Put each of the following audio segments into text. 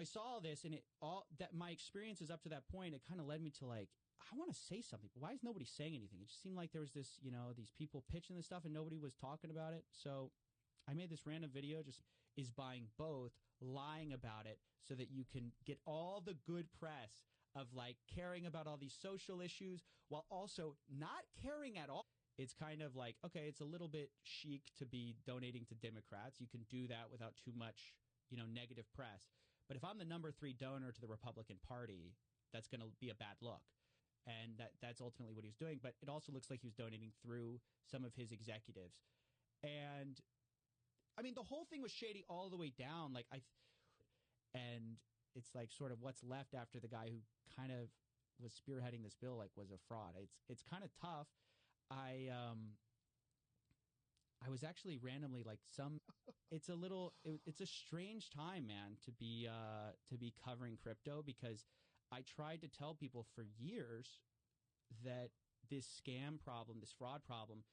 I saw all this, and my experiences up to that point, it kind of led me to like, I want to say something, but why is nobody saying anything? It just seemed like there was this, these people pitching this stuff and nobody was talking about it. So I made this random video, just is buying both, lying about it so that you can get all the good press of like caring about all these social issues while also not caring at all. It's kind of like, okay, it's a little bit chic to be donating to Democrats. You can do that without too much, negative press. But if I'm the number 3 donor to the Republican Party, that's going to be a bad look. And that's ultimately what he was doing. But it also looks like he was donating through some of his executives. And I mean, the whole thing was shady all the way down. And it's like sort of what's left after the guy who kind of was spearheading this bill, like, was a fraud. It's kind of tough. I was actually randomly like it's a strange time, man, to be covering crypto, because I tried to tell people for years that this scam problem, this fraud problem,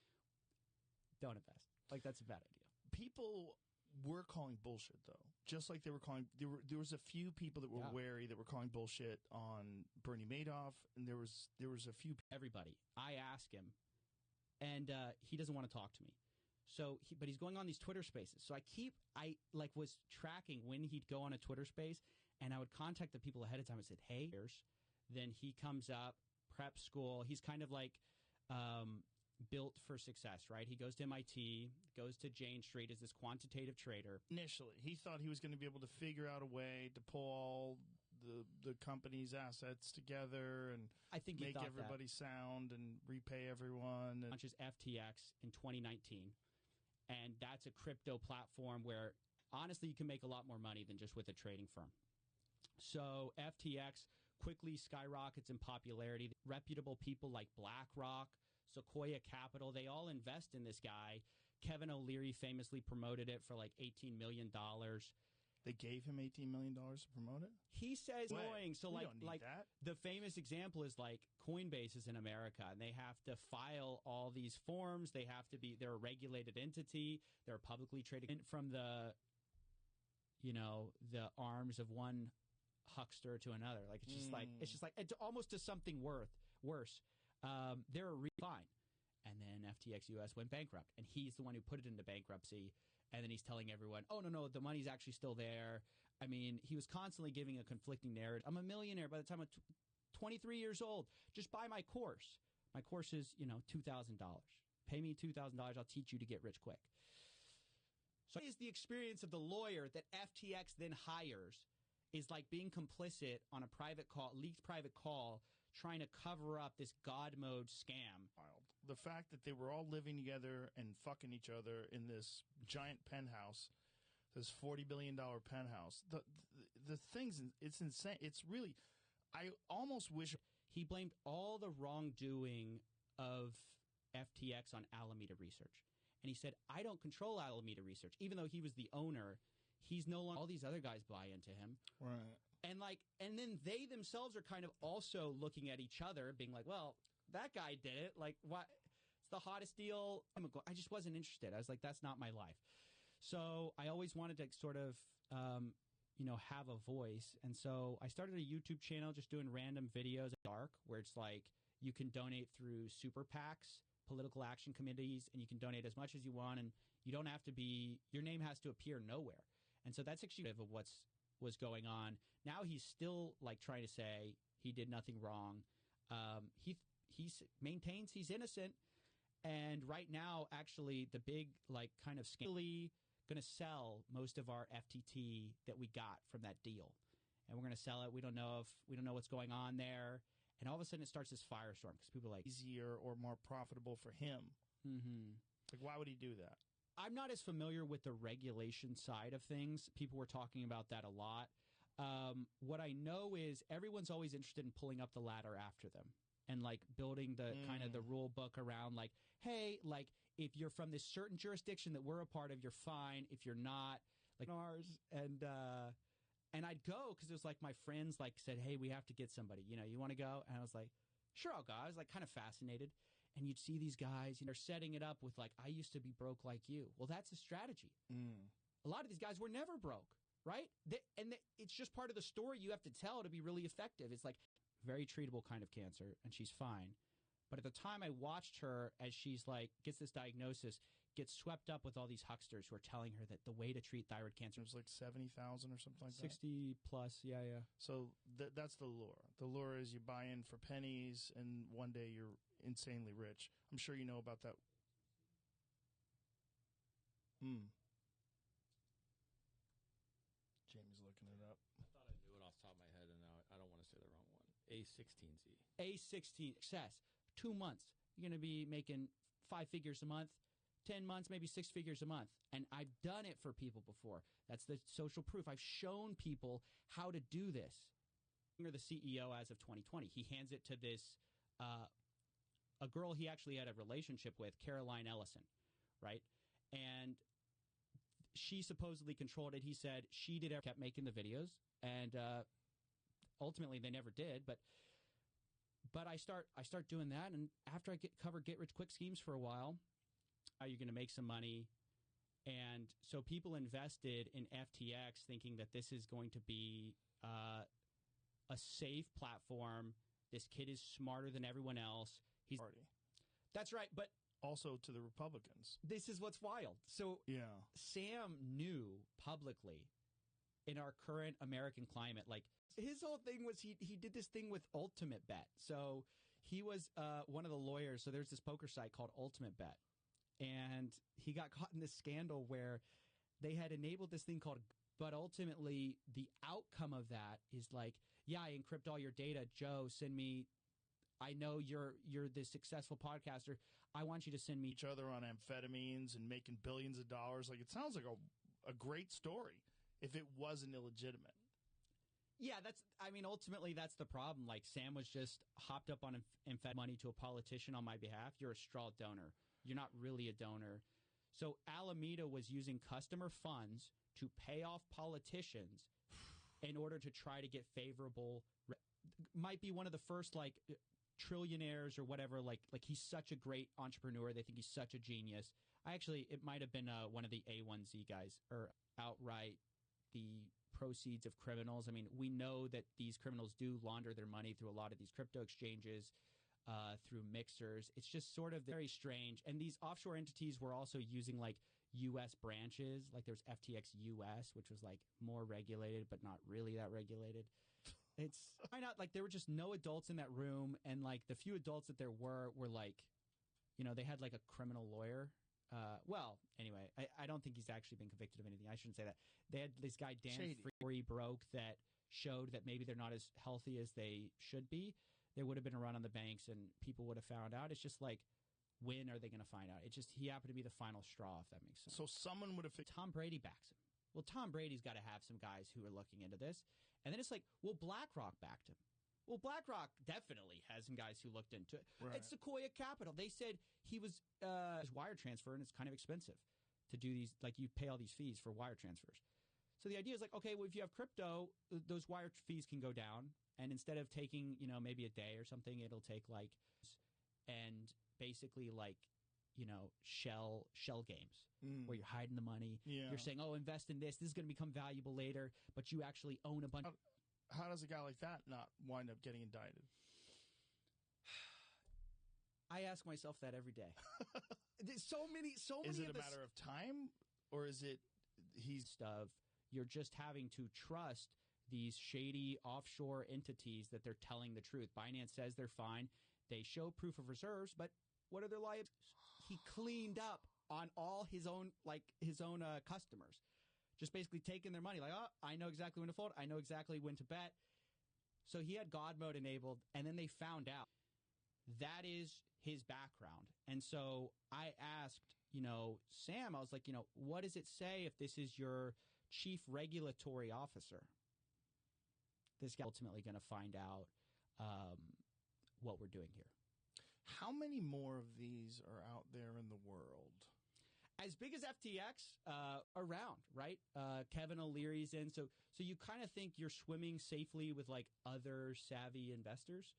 don't invest. Like, that's a bad idea. People were calling bullshit, though. Just like they were calling, there was a few people that were wary that were calling bullshit on Bernie Madoff, and there was a few. Everybody. I ask him, and he doesn't want to talk to me. So, but he's going on these Twitter spaces. So I was tracking when he'd go on a Twitter space, and I would contact the people ahead of time and said, hey, then he comes up, prep school. He's kind of like built for success, right? He goes to MIT, goes to Jane Street as this quantitative trader. Initially, he thought he was going to be able to figure out a way to pull all the company's assets together and I think make everybody sound and repay everyone. Launches FTX in 2019. And that's a crypto platform where, honestly, you can make a lot more money than just with a trading firm. So FTX quickly skyrockets in popularity. Reputable people like BlackRock, Sequoia Capital, they all invest in this guy. Kevin O'Leary famously promoted it for like $18 million. They gave him $18 million to promote it? He says annoying. So we don't need that. The famous example is like Coinbase is in America, and they have to file all these forms. They're a regulated entity. They're publicly traded from the arms of one huckster to another. Like, it's almost to something worse. They're a fine. And then FTX US went bankrupt, and he's the one who put it into bankruptcy. And then he's telling everyone, oh, no, the money's actually still there. I mean, he was constantly giving a conflicting narrative. I'm a millionaire by the time I'm 23 years old. Just buy my course. My course is, $2,000. Pay me $2,000. I'll teach you to get rich quick. So is the experience of the lawyer that FTX then hires is like being complicit on a leaked private call, trying to cover up this God mode scam. The fact that they were all living together and fucking each other in this giant penthouse, this $40 billion penthouse. The things, it's insane. It's really, I almost wish. He blamed all the wrongdoing of FTX on Alameda Research. And he said, I don't control Alameda Research. Even though he was the owner, he's no longer, all these other guys buy into him. Right. And then they themselves are kind of also looking at each other, being like, well, that guy did it. Like, what? It's the hottest deal. I just wasn't interested. I was like, that's not my life. So I always wanted to sort of, have a voice. And so I started a YouTube channel just doing random videos, where it's like you can donate through super PACs, political action committees, and you can donate as much as you want. And you don't have to your name has to appear nowhere. And so that's actually of was going on. Now he's still like trying to say he did nothing wrong. He maintains he's innocent. And right now, actually, the big kind of scandally going to sell most of our FTT that we got from that deal, and we're going to sell it. We don't know what's going on there. And all of a sudden, it starts this firestorm because people are like, easier or more profitable for him. Mm-hmm. Like, why would he do that? I'm not as familiar with the regulation side of things. People were talking about that a lot. What I know is everyone's always interested in pulling up the ladder after them and building the kind of the rule book around hey, if you're from this certain jurisdiction that we're a part of, you're fine. If you're not, ours. And I'd go because it was my friends said, hey, we have to get somebody. You want to go? And I was like, sure, I'll go. I was kind of fascinated. And you'd see these guys, they're setting it up with I used to be broke like you. Well, that's a strategy. A lot of these guys were never broke. right? It's just part of the story you have to tell to be really effective. It's like very treatable kind of cancer, and she's fine. But at the time I watched her as she's like, gets this diagnosis, gets swept up with all these hucksters who are telling her that the way to treat thyroid cancer It was like 70,000 or something like 60 plus, yeah. So that's the lure. The lure is you buy in for pennies, and one day you're insanely rich. I'm sure you know about that. Jamie's looking it up. I thought I knew it off the top of my head, and now I don't want to say the wrong one. A16Z. A16 success. 2 months. You're going to be making 5 figures a month. 10 months, maybe 6 figures a month. And I've done it for people before. That's the social proof. I've shown people how to do this. You're the CEO as of 2020. He hands it to this, a girl he actually had a relationship with, Caroline Ellison, right? And she supposedly controlled it. He said she kept making the videos, and ultimately they never did. But I start doing that, and after I cover get rich quick schemes for a while, you're going to make some money. And so people invested in FTX thinking that this is going to be a safe platform. This kid is smarter than everyone else. He's Party. That's right, but Also to the Republicans. this is what's wild. So Yeah. Sam knew publicly in our current American climate, like his whole thing was he did this thing with Ultimate Bet. So he was one of the lawyers. So there's this poker site called Ultimate Bet. And he got caught in this scandal where they had enabled this thing called, but ultimately the outcome of that is like, yeah, I encrypt all your data. Joe, send me, I know you're this successful podcaster. I want you to send me. Each other on amphetamines and making billions of dollars. Like, it sounds like a great story if it wasn't illegitimate. Yeah, ultimately that's the problem. Like Sam was just hopped up on and fed money to a politician on my behalf. You're a straw donor. You're not really a donor. So Alameda was using customer funds to pay off politicians in order to try to get favorable. Might be one of the first like trillionaires or whatever. Like he's such a great entrepreneur. They think he's such a genius. It might have been one of the A1Z guys or outright the proceeds of criminals. I mean, we know that these criminals do launder their money through a lot of these crypto exchanges, through mixers. It's just sort of very strange. And these offshore entities were also using like U.S. branches. Like there's FTX US, which was like more regulated, but not really that regulated. It's why not? Like there were just no adults in that room. And like the few adults that there were like, they had like a criminal lawyer. Well, anyway, I don't think he's actually been convicted of anything. I shouldn't say that. They had this guy, Dan Free, broke that showed that maybe they're not as healthy as they should be. There would have been a run on the banks and people would have found out. It's just like, when are they going to find out? He happened to be the final straw, if that makes sense. So someone would have... Tom Brady backs him. Well, Tom Brady's got to have some guys who are looking into this. And then it's like, well, BlackRock backed him. Well, BlackRock definitely has some guys who looked into it. Right. It's Sequoia Capital. They said he was his wire transfer, and it's kind of expensive to do these. Like, you pay all these fees for wire transfers. So the idea is like, okay, well, if you have crypto, those wire fees can go down. And instead of taking, maybe a day or something, it'll take like, and basically like, shell games where you're hiding the money. Yeah. You're saying, oh, invest in this. This is going to become valuable later, but you actually own a bunch. How does a guy like that not wind up getting indicted? I ask myself that every day. There's so many. Is it a matter of time, or is it you're just having to trust these shady offshore entities that they're telling the truth? Binance says they're fine. They show proof of reserves, but what are their liabilities? He cleaned up on all his own customers. Just basically taking their money. Like, oh, I know exactly when to fold. I know exactly when to bet. So he had God mode enabled, and then they found out. That is his background. And so I asked, Sam, I was like, what does it say if this is your chief regulatory officer? This guy ultimately going to find out what we're doing here. How many more of these are out there in the world? As big as FTX, around, right? Kevin O'Leary's in. So you kind of think you're swimming safely with like other savvy investors.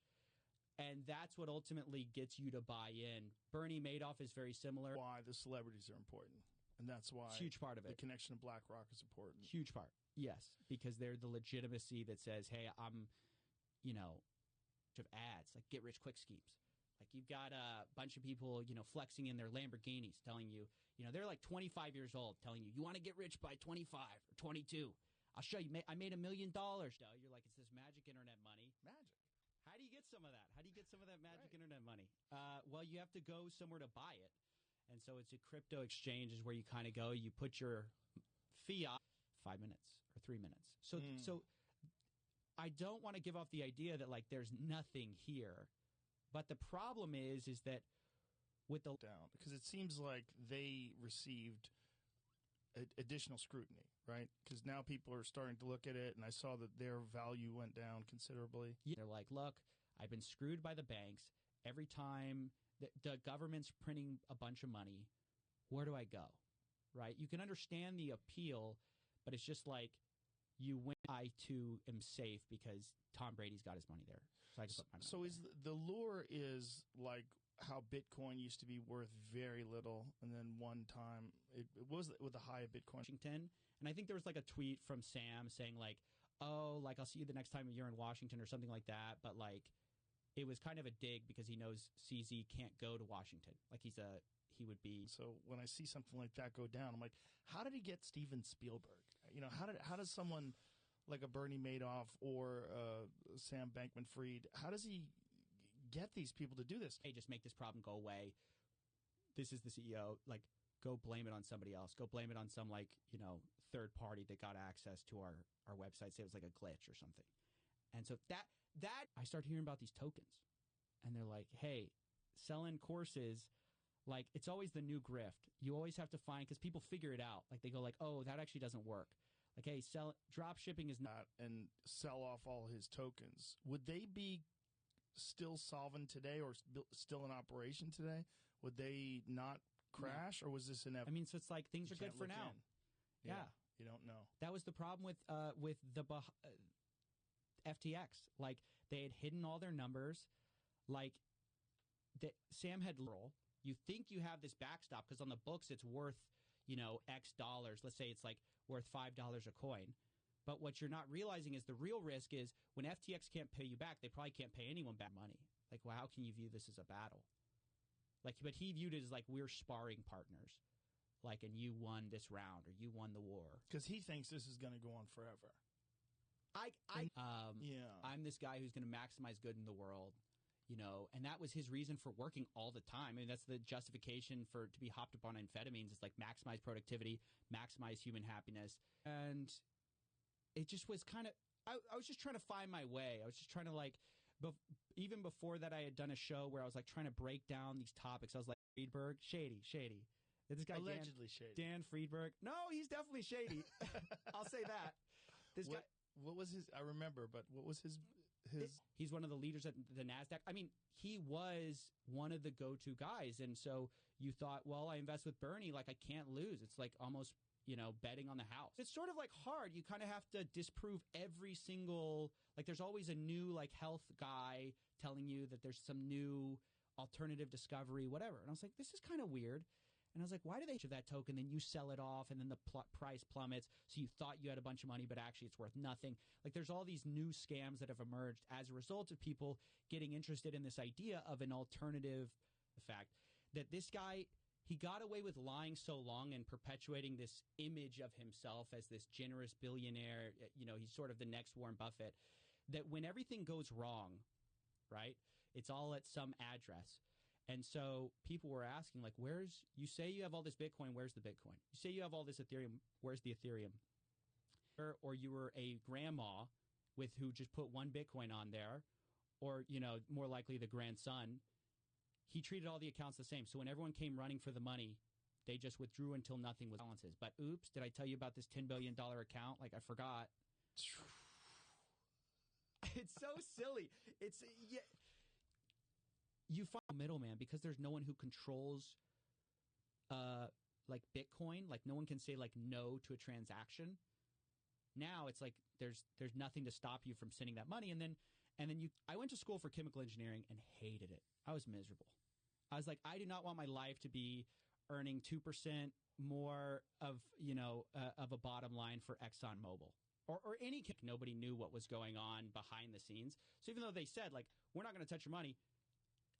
And that's what ultimately gets you to buy in. Bernie Madoff is very similar. Why the celebrities are important. And that's why it's a huge part of it. The connection to BlackRock is important. Huge part. Yes, because they're the legitimacy that says, hey, I'm, of ads, like get rich quick schemes. Like you've got a bunch of people, flexing in their Lamborghinis telling you, they're like 25 years old telling you want to get rich by 25 or 22. I'll show you. I made $1 million. You're like, it's this magic internet money. Magic. How do you get some of that? How do you get some of that magic internet money? Well, you have to go somewhere to buy it. And so it's a crypto exchange is where you kind of go. You put your fiat 5 minutes or 3 minutes. So I don't want to give off the idea that like there's nothing here. But the problem is that with the down, because it seems like they received additional scrutiny, right? Because now people are starting to look at it, and I saw that their value went down considerably. They're like, look, I've been screwed by the banks. Every time the government's printing a bunch of money, where do I go? Right? You can understand the appeal, but it's just like you win. I, too, am safe because Tom Brady's got his money there. So I can put my money so is the lure is like how Bitcoin used to be worth very little, and then one time it was with the high of Bitcoin. Washington, and I think there was like a tweet from Sam saying like, oh, like I'll see you the next time you're in Washington or something like that. But like it was kind of a dig because he knows CZ can't go to Washington. Like he would be. So when I see something like that go down, I'm like, how did he get Steven Spielberg? How does someone like a Bernie Madoff or Sam Bankman-Fried, how does he get these people to do this? Hey, just make this problem go away. This is the CEO. Like, go blame it on somebody else. Go blame it on some third party that got access to our website. Say it was like a glitch or something. And so that I started hearing about these tokens, and they're like, hey, selling courses. Like, it's always the new grift. You always have to find, because people figure it out. Like, they go like, oh, that actually doesn't work. Like, hey, drop shipping is not. And sell off all his tokens. Would they be still solvent today or still in operation today? Would they not crash, or was this inevitable? I mean, so it's like things are good for now. Yeah. You don't know. That was the problem with the FTX. Like, they had hidden all their numbers. Like, Sam had you think you have this backstop because on the books it's worth, X dollars. Let's say it's like worth $5 a coin. But what you're not realizing is the real risk is when FTX can't pay you back, they probably can't pay anyone back money. Like, well, how can you view this as a battle? Like, but he viewed it as like we're sparring partners. Like, and you won this round or you won the war. Because he thinks this is going to go on forever. I'm this guy who's going to maximize good in the world. And that was his reason for working all the time. I mean, that's the justification to be hopped up on amphetamines is like maximize productivity, maximize human happiness. And it just was kind of, I was just trying to find my way. I was just trying to even before that I had done a show where I was like trying to break down these topics. I was like, Friedberg, shady. This guy, allegedly shady. Dan Friedberg. No, he's definitely shady. I'll say that. Guy. What was his, I remember, but what was his... He's one of the leaders at the NASDAQ. I mean, he was one of the go-to guys. And so you thought, well, I invest with Bernie, like I can't lose. It's like almost, betting on the house. It's sort of like hard. You kind of have to disprove every single, like there's always a new like health guy telling you that there's some new alternative discovery, whatever. And I was like, this is kind of weird. And I was like, why do they have that token? Then you sell it off and then the price plummets. So you thought you had a bunch of money, but actually it's worth nothing. Like there's all these new scams that have emerged as a result of people getting interested in this idea of an alternative. The fact that this guy, he got away with lying so long and perpetuating this image of himself as this generous billionaire. He's sort of the next Warren Buffett, that when everything goes wrong, right, it's all at some address. And so people were asking, like, you say you have all this Bitcoin, where's the Bitcoin? You say you have all this Ethereum, where's the Ethereum? Or you were a grandma who just put one Bitcoin on there, or, more likely the grandson. He treated all the accounts the same. So when everyone came running for the money, they just withdrew until nothing was balances. But oops, did I tell you about this $10 billion account? Like, I forgot. It's so silly. It's... yeah. You find a middleman because there's no one who controls like Bitcoin. Like no one can say like no to a transaction. Now it's like there's nothing to stop you from sending that money. And then I went to school for chemical engineering and hated it. I was miserable. I was like, I do not want my life to be earning 2% more of a bottom line for ExxonMobil. or any nobody knew what was going on behind the scenes. So even though they said, like, we're not going to touch your money,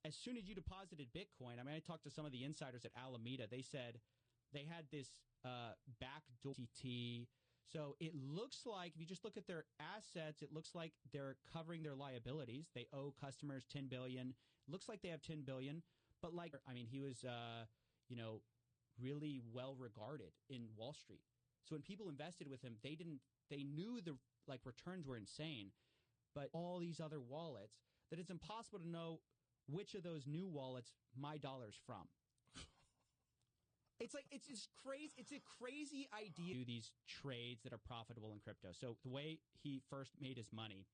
as soon as you deposited Bitcoin, I mean, I talked to some of the insiders at Alameda. They said they had this backdoor TT. So it looks like, if you just look at their assets, it looks like they're covering their liabilities. They owe customers $10 billion. Looks like they have $10 billion. But, like, I mean, he was, really well regarded in Wall Street. So when people invested with him, they knew the, like, returns were insane. But all these other wallets, that it's impossible to know which of those new wallets my dollar's from. It's like, it's just crazy. It's a crazy idea to do these trades that are profitable in crypto. So the way he first made his money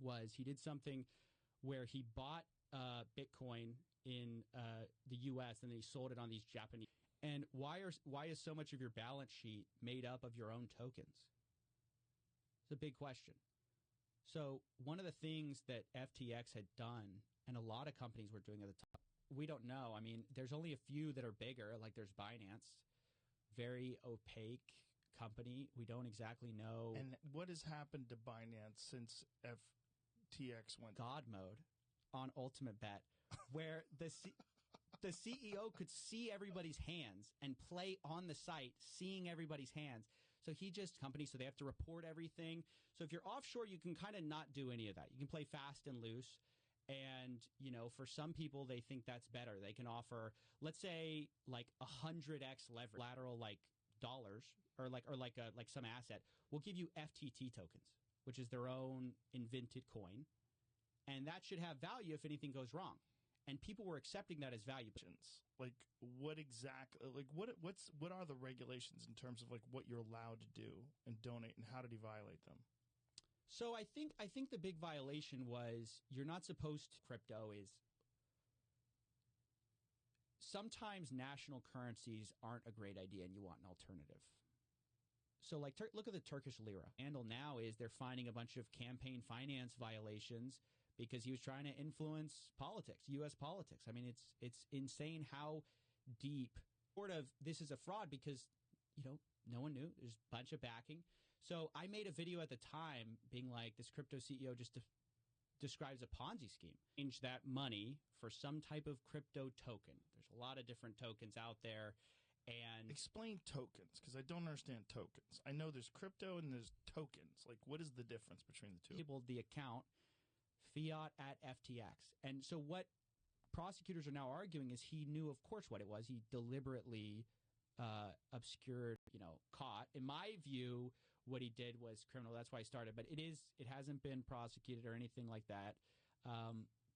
was he did something where he bought Bitcoin in the U.S. and then he sold it on these Japanese. And why is so much of your balance sheet made up of your own tokens? It's a big question. So one of the things that FTX had done, and a lot of companies were doing at the time, we don't know. I mean, there's only a few that are bigger, like there's Binance, very opaque company. We don't exactly know. And what has happened to Binance since FTX went God mode on Ultimate Bet, where the CEO could see everybody's hands and play on the site, seeing everybody's hands. So he just company, so they have to report everything. So if you're offshore, you can kind of not do any of that. You can play fast and loose. And, you know, for some people, they think that's better. They can offer, let's say, like 100x leverage, lateral, like dollars, or like some asset. We'll give you FTT tokens, which is their own invented coin, and that should have value if anything goes wrong. And people were accepting that as value. Like, what exactly? Like, what are the regulations in terms of like what you're allowed to do and donate, and how did he violate them? So I think the big violation was you're not supposed to. Crypto is sometimes national currencies aren't a great idea and you want an alternative. So like look at the Turkish lira. Handle now is they're finding a bunch of campaign finance violations because he was trying to influence politics, U.S. politics. I mean, it's insane how deep sort of this is a fraud because, you know, no one knew. There's a bunch of backing. So I made a video at the time being like, this crypto CEO just describes a Ponzi scheme. Change that money for some type of crypto token. There's a lot of different tokens out there. And explain tokens, because I don't understand tokens. I know there's crypto and there's tokens. Like, what is the difference between the two? Enabled the account fiat at FTX. And so what prosecutors are now arguing is he knew, of course, what it was. He deliberately obscured, caught. In my view, what he did was criminal. That's why I started. But it hasn't been prosecuted or anything like that.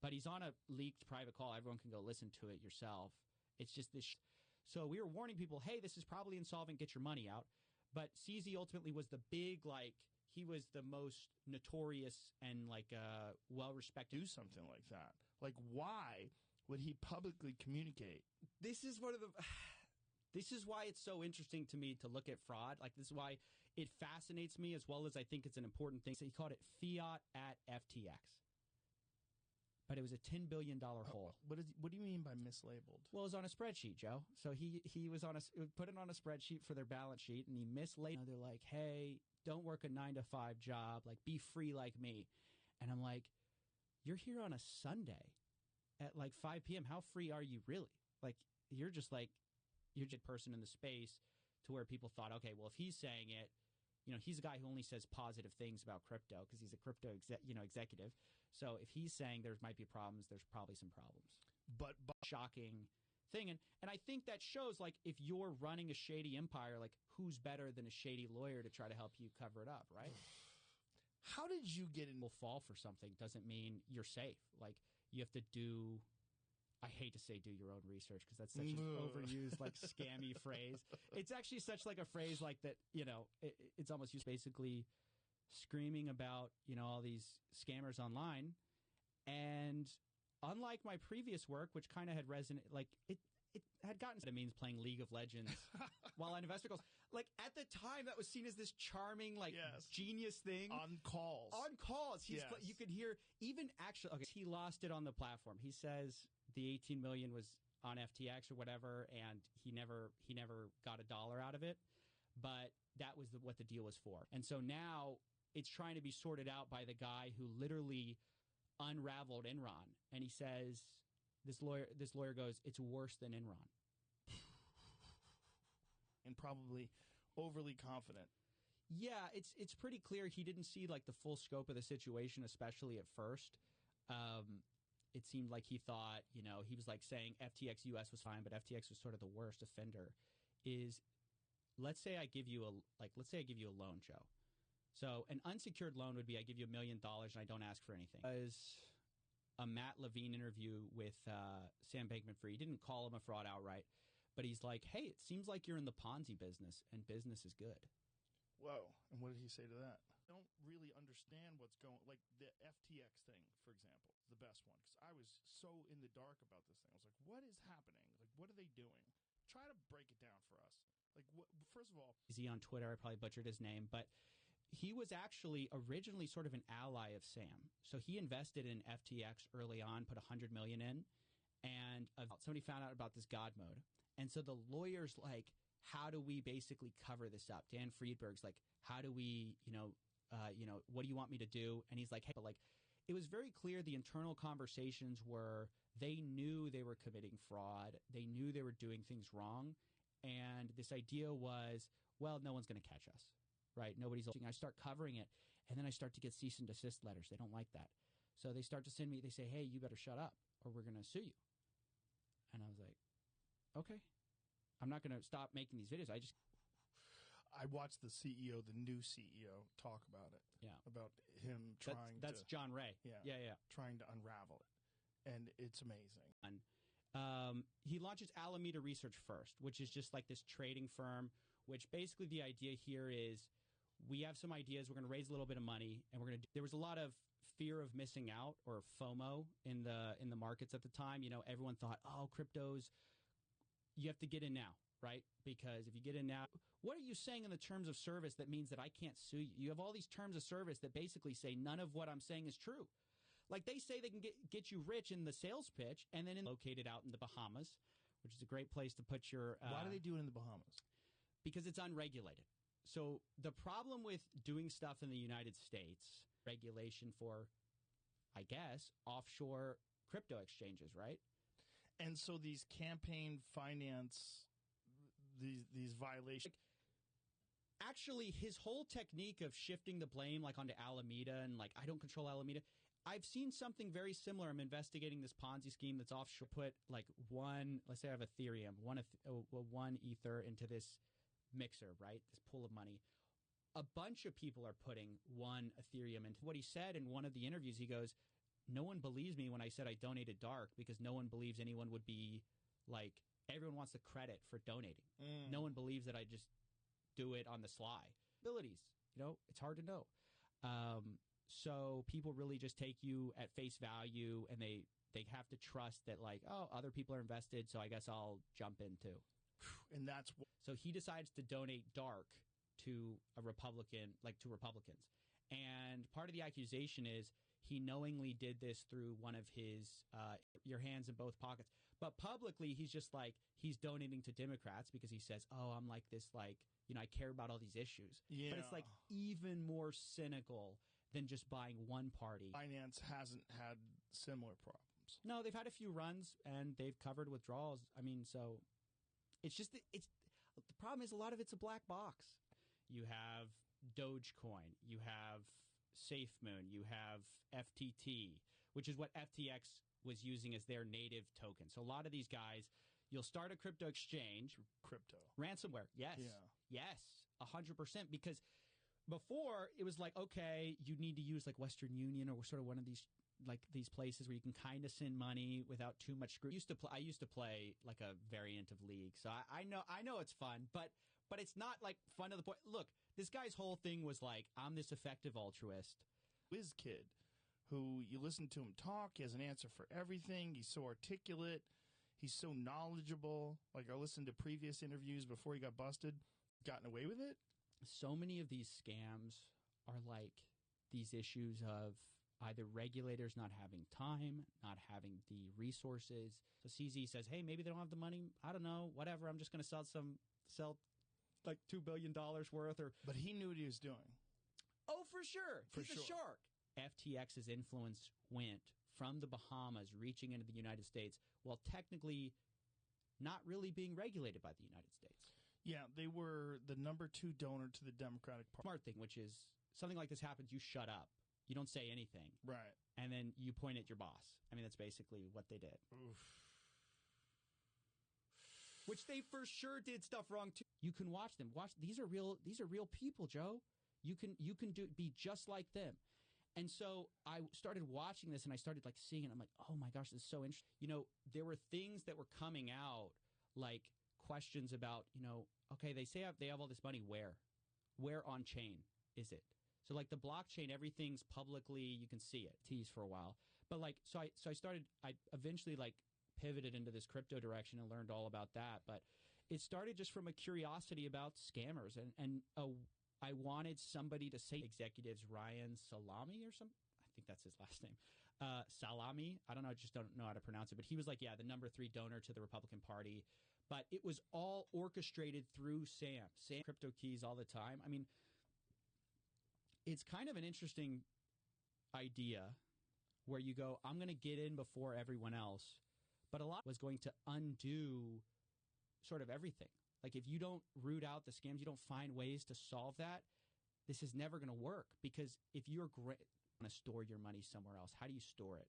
But he's on a leaked private call. Everyone can go listen to it yourself. It's just this. So we were warning people, hey, this is probably insolvent. Get your money out. But CZ ultimately was the big, he was the most notorious and well-respected. Do something like that. Like, why would he publicly communicate? This is why it's so interesting to me to look at fraud. Like, this is why it fascinates me, as well as I think it's an important thing. So he called it fiat at FTX. But it was a $10 billion hole. What do you mean by mislabeled? Well, it was on a spreadsheet, Joe. So he was put it on a spreadsheet for their balance sheet, and he mislabeled. They're like, hey, don't work a 9-to-5 job. Like, be free like me. And I'm like, you're here on a Sunday at 5 p.m. How free are you really? Like, you're just a person in the space to where people thought, okay, well, if he's saying it, he's a guy who only says positive things about crypto because he's a crypto executive. So if he's saying there might be problems, there's probably some problems. But shocking thing. And I think that shows, if you're running a shady empire, who's better than a shady lawyer to try to help you cover it up, right? How did you get in? Will fall for something doesn't mean you're safe. You have to do... I hate to say do your own research because that's such an overused, scammy phrase. It's actually such a phrase that, it's almost used basically screaming about, all these scammers online. And unlike my previous work, which kind of had resonated, it had gotten to means playing League of Legends while on investor calls. At the time, that was seen as this charming, yes. genius thing. On calls. On calls. Yes. You could hear, even actually, okay, he lost it on the platform. He says the 18 million was on FTX or whatever, and he never got $1 out of it. but that was what the deal was for. And so now it's trying to be sorted out by the guy who literally unraveled Enron. And he says, this lawyer goes, it's worse than Enron. And probably overly confident. Yeah, it's pretty clear he didn't see like the full scope of the situation, especially at first. It seemed like he thought, he was like saying FTX US was fine, but FTX was sort of the worst offender. Let's say I give you a loan, Joe. So an unsecured loan would be I give you $1 million and I don't ask for anything. As a Matt Levine interview with Sam Bankman-Fried, he didn't call him a fraud outright, but he's like, hey, it seems like you're in the Ponzi business and business is good. Whoa. And what did he say to that? I don't really understand what's going like the FTX thing, for example, is the best one because I was so in the dark about this thing. I was like, what is happening? Like, what are they doing? Try to break it down for us. Like, first of all, is he on Twitter? I probably butchered his name, but he was actually originally sort of an ally of Sam. So he invested in FTX early on, put $100 million in, and somebody found out about this God mode. And so the lawyer's like, how do we basically cover this up? Dan Friedberg's like, how do we, what do you want me to do? And he's like, hey, but like, it was very clear the internal conversations were they knew they were committing fraud. They knew they were doing things wrong. And this idea was, well, no one's going to catch us, right? Nobody's looking. I start covering it, and then I start to get cease and desist letters. They don't like that. So they start to send me, they say, hey, you better shut up or we're going to sue you. And I was like, okay. I'm not going to stop making these videos. I watched the new CEO, talk about it. Yeah. About him trying that's John Ray. Yeah. Trying to unravel it. And it's amazing. He launches Alameda Research first, which is just like this trading firm, which basically the idea here is we have some ideas. We're going to raise a little bit of money, and there was a lot of fear of missing out or FOMO in the markets at the time. Everyone thought, oh, cryptos, you have to get in now, right? Because if you get in now, what are you saying in the terms of service that means that I can't sue you? You have all these terms of service that basically say none of what I'm saying is true. Like they say they can get you rich in the sales pitch and then located out in the Bahamas, which is a great place to put your... Why do they do it in the Bahamas? Because it's unregulated. So the problem with doing stuff in the United States, regulation for, I guess, offshore crypto exchanges, right? And so these campaign finance, these violations. Actually, his whole technique of shifting the blame like onto Alameda and like I don't control Alameda. I've seen something very similar. I'm investigating this Ponzi scheme that's offshore. Put like let's say I have Ethereum, one Ether into this mixer, right? This pool of money. A bunch of people are putting one Ethereum into what he said in one of the interviews. He goes, no one believes me when I said I donated dark because no one believes anyone would be like, everyone wants the credit for donating. No one believes that I just do it on the sly. Abilities, it's hard to know. So people really just take you at face value and they have to trust that like, oh, other people are invested. So I guess I'll jump in too. And so he decides to donate dark to Republicans. And part of the accusation is he knowingly did this through one of his your hands in both pockets. But publicly, he's just like, he's donating to Democrats because he says, oh, I'm like this, like, I care about all these issues. Yeah. But it's like even more cynical than just buying one party. Finance hasn't had similar problems. No, they've had a few runs and they've covered withdrawals. I mean, so it's just, the problem is a lot of it's a black box. You have Dogecoin, you have SafeMoon, you have FTT, which is what FTX was using as their native token. So a lot of these guys, you'll start a crypto exchange. Crypto. Ransomware, yes. Yeah. Yes, 100%. Because before, it was like, okay, you need to use like Western Union or sort of one of these these places where you can kind of send money without too much scrutiny. I used to play like a variant of League, so I know it's fun, but it's not like fun to the point. Look, this guy's whole thing was like, I'm this effective altruist. Whiz kid, who you listen to him talk, he has an answer for everything. He's so articulate. He's so knowledgeable. Like I listened to previous interviews before he got busted. Gotten away with it. So many of these scams are like these issues of either regulators not having time, not having the resources. So CZ says, hey, maybe they don't have the money. I don't know, whatever. I'm just going to sell like $2 billion worth. But he knew what he was doing. Oh, for sure. He's a sure. shark. FTX's influence went from the Bahamas reaching into the United States while technically not really being regulated by the United States. Yeah, they were the number 2 donor to the Democratic Party. Smart thing, which is something like this happens, you shut up. You don't say anything. Right. And then you point at your boss. I mean, that's basically what they did. Oof. Which they for sure did stuff wrong too. You can watch them. These are real people, Joe. You can be just like them. And so I started watching this and I started like seeing it. I'm like, oh my gosh, this is so interesting. You know, there were things that were coming out, like questions about, you know, okay, they say they have all this money. Where on chain is it? So like the blockchain, everything's publicly, you can see it. Tease for a while. But like, so I eventually like pivoted into this crypto direction and learned all about that. But it started just from a curiosity about scammers. And I wanted somebody to say executives, Ryan Salami or something. I think that's his last name. Salami. I don't know. I just don't know how to pronounce it. But he was like, yeah, the number 3 donor to the Republican Party. But it was all orchestrated through Sam. Crypto keys all the time. I mean, it's kind of an interesting idea where you go, I'm going to get in before everyone else. But a lot was going to undo sort of everything. Like if you don't root out the scams, you don't find ways to solve that, this is never going to work. Because if you're want to store your money somewhere else, how do you store it?